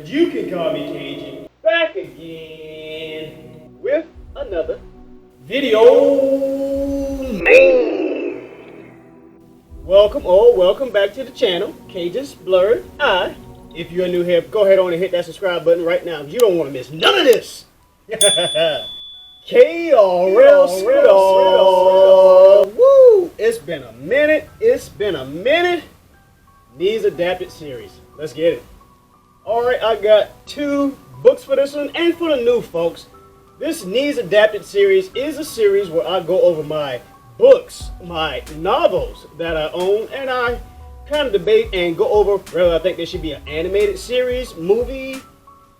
you can call me Cajun, back again with another video. Welcome back to the channel, Cajun's Blerd. If you're new here, go ahead on and hit that subscribe button right now. You don't want to miss none of this. KRL Woo! It's been a minute. These adapted series. Let's get it. Alright, I got 2 books for this one, and for the new folks, this Needs Adapted series is a series where I go over my books, my novels that I own, and I kind of debate and go over whether I think there should be an animated series, movie,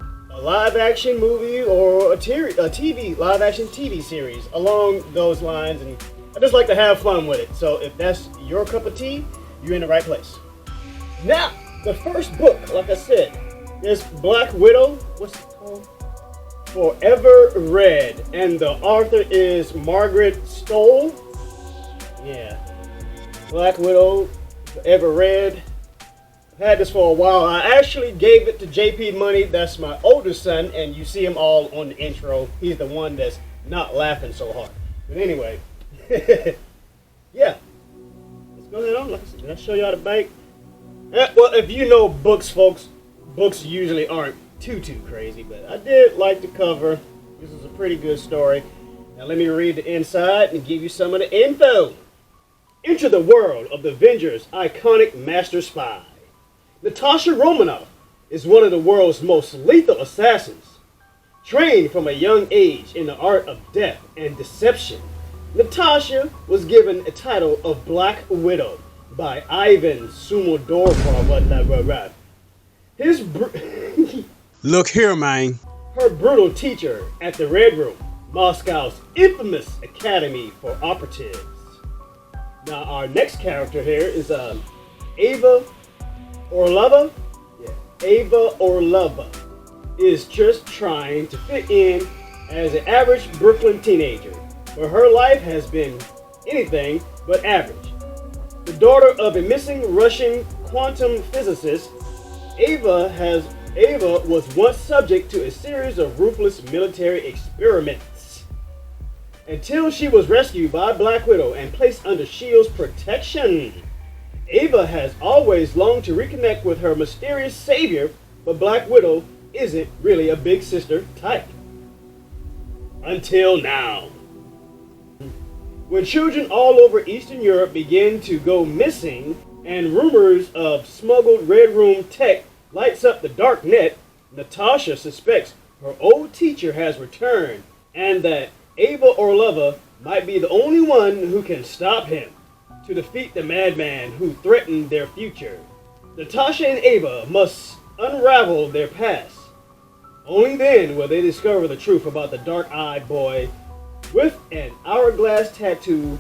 a live action movie, or a live action TV series along those lines, and I just like to have fun with it. So if that's your cup of tea, you're in the right place. Now, the first book, like I said, is Black Widow. What's it called? Forever Red, and the author is Margaret Stoll. Yeah, Black Widow, Forever Red. I've had this for a while. I actually gave it to JP Money. That's my oldest son, and you see him all on the intro. He's the one that's not laughing so hard. But anyway, yeah. Let's go ahead on. Did I show y'all the back? Well, if you know books, folks, books usually aren't too crazy, but I did like the cover. This is a pretty good story. Now let me read the inside and give you some of the info. Enter the world of the Avengers' iconic master spy. Natasha Romanoff is one of the world's most lethal assassins. Trained from a young age in the art of death and deception, Natasha was given a title of Black Widow by Ivan Sumodorov. Look here, man. Her brutal teacher at the Red Room, Moscow's infamous academy for operatives. Now, our next character here is Ava Orlova. Yeah, Ava Orlova is just trying to fit in as an average Brooklyn teenager, but her life has been anything but average. The daughter of a missing Russian quantum physicist, Ava was once subject to a series of ruthless military experiments until she was rescued by Black Widow and placed under S.H.I.E.L.D.'s protection. Ava has always longed to reconnect with her mysterious savior, but Black Widow isn't really a big sister type. Until now. When children all over Eastern Europe begin to go missing and rumors of smuggled Red Room tech lights up the dark net, Natasha suspects her old teacher has returned and that Ava Orlova might be the only one who can stop him to defeat the madman who threatened their future. Natasha and Ava must unravel their past. Only then will they discover the truth about the dark-eyed boy with an hourglass tattoo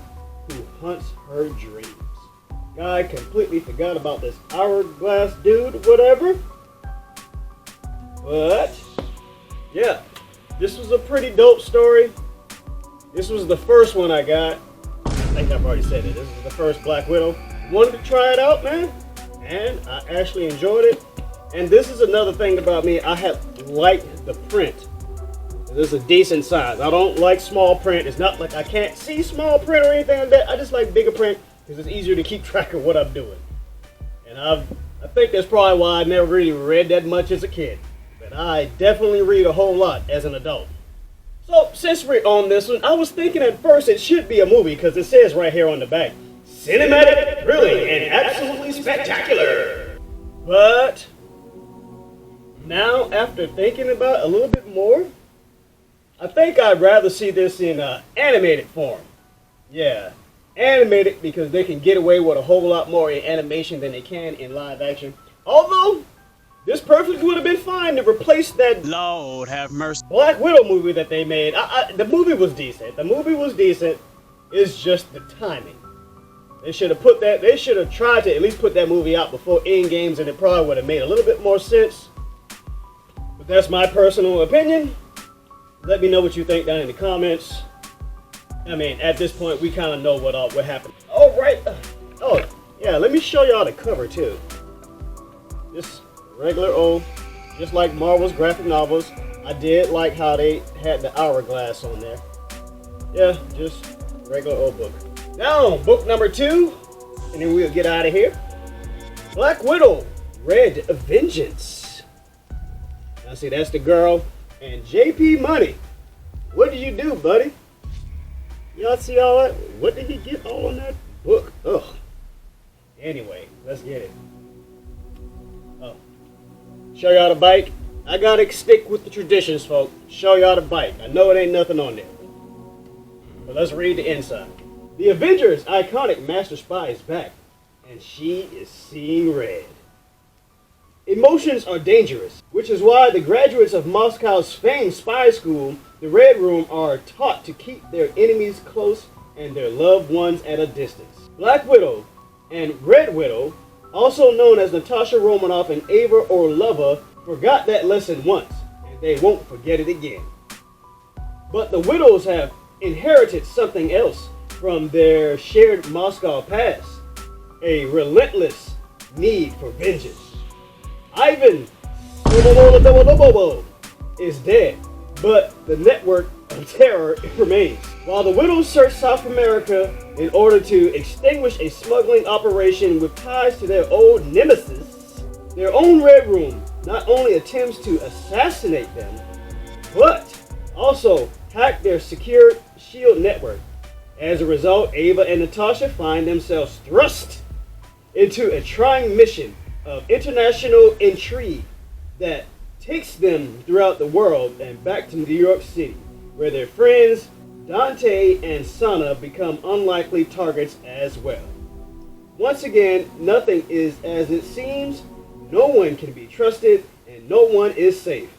who hunts her dreams. Guy completely forgot about this hourglass dude, whatever. But, yeah, this was a pretty dope story. This was the first one I got. I think I've already said it. This is the first Black Widow. Wanted to try it out, man, and I actually enjoyed it. And this is another thing about me. I have liked the print. This is a decent size. I don't like small print. It's not like I can't see small print or anything like that. I just like bigger print because it's easier to keep track of what I'm doing. And I think that's probably why I never really read that much as a kid. But I definitely read a whole lot as an adult. So since we're on this one, I was thinking at first it should be a movie because it says right here on the back, cinematic, thrilling, and absolutely spectacular. But now, after thinking about it a little bit more, I think I'd rather see this in animated form. Yeah, animated because they can get away with a whole lot more in animation than they can in live action. Although, this perfectly would have been fine to replace that Lord have mercy Black Widow movie that they made. The movie was decent. It's just the timing. They should have put that. They should have tried to at least put that movie out before Endgames, and it probably would have made a little bit more sense. But that's my personal opinion. Let me know what you think down in the comments. I mean, at this point, we kind of know what happened. All right. Oh, yeah. Let me show y'all the cover too. Just regular old just like Marvel's graphic novels. I did like how they had the hourglass on there. Yeah, just regular old book. Now, book number 2, and then we'll get out of here. Black Widow, Red Vengeance. Now see, that's the girl. And JP Money, what did you do, buddy? Y'all see all that? What did he get all on that book? Ugh. Anyway, let's get it. Oh. Show y'all the bike. I gotta stick with the traditions, folks. Show y'all the bike. I know it ain't nothing on there. But let's read the inside. The Avengers' iconic Master Spy is back, and she is seeing red. Emotions are dangerous, which is why the graduates of Moscow's famed spy school, the Red Room, are taught to keep their enemies close and their loved ones at a distance. Black Widow and Red Widow, also known as Natasha Romanoff and Ava Orlova, forgot that lesson once, and they won't forget it again. But the Widows have inherited something else from their shared Moscow past, a relentless need for vengeance. Ivan is dead, but the network of terror remains. While the Widows search South America in order to extinguish a smuggling operation with ties to their old nemesis, their own Red Room not only attempts to assassinate them, but also hack their secure shield network. As a result, Ava and Natasha find themselves thrust into a trying mission of international intrigue that takes them throughout the world and back to New York City, where their friends Dante and Sana become unlikely targets as well. Once again, nothing is as it seems, no one can be trusted, and no one is safe.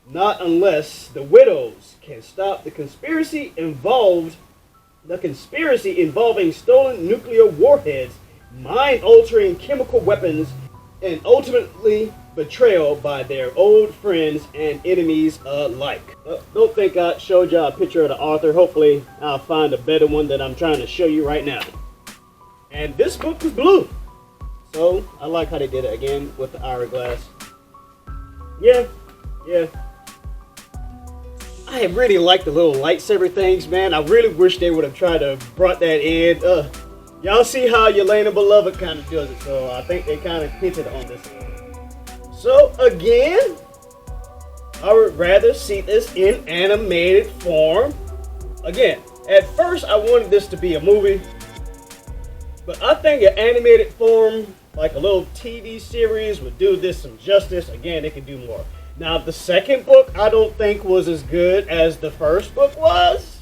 Not unless the Widows can stop the conspiracy involving stolen nuclear warheads, mind-altering chemical weapons, and ultimately betrayal by their old friends and enemies alike. Don't think I showed y'all a picture of the author. Hopefully I'll find a better one that I'm trying to show you right now. And this book was blue. So I like how they did it again with the hourglass. Yeah. I really like the little lightsaber things, man. I really wish they would have tried to brought that in. Y'all see how Yelena Beloved kind of does it, so I think they kind of hinted on this one. So again, I would rather see this in animated form. Again, at first I wanted this to be a movie, but I think an animated form, like a little TV series, would do this some justice. Again, they could do more. Now, the second book I don't think was as good as the first book was.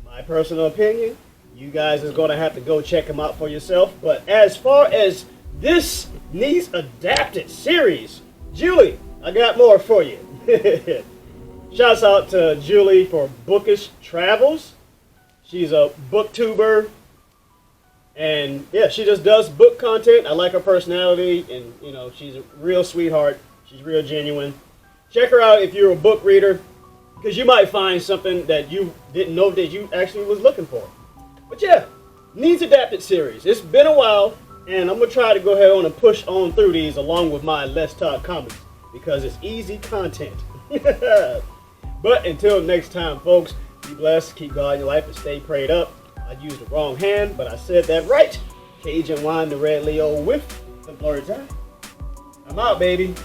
My personal opinion. You guys is going to have to go check them out for yourself. But as far as this niece adapted series, Julie, I got more for you. Shouts out to Julie for Bookish Travels. She's a booktuber. And yeah, she just does book content. I like her personality. And, you know, she's a real sweetheart. She's real genuine. Check her out if you're a book reader, because you might find something that you didn't know that you actually was looking for. But yeah, Needs Adapted series. It's been a while, and I'm going to try to go ahead on and push on through these along with my Let's Talk Comics, because it's easy content. But until next time, folks, be blessed, keep God in your life, and stay prayed up. I used the wrong hand, but I said that right. Cajun Wine, the Red Leo with the Blerd. I'm out, baby.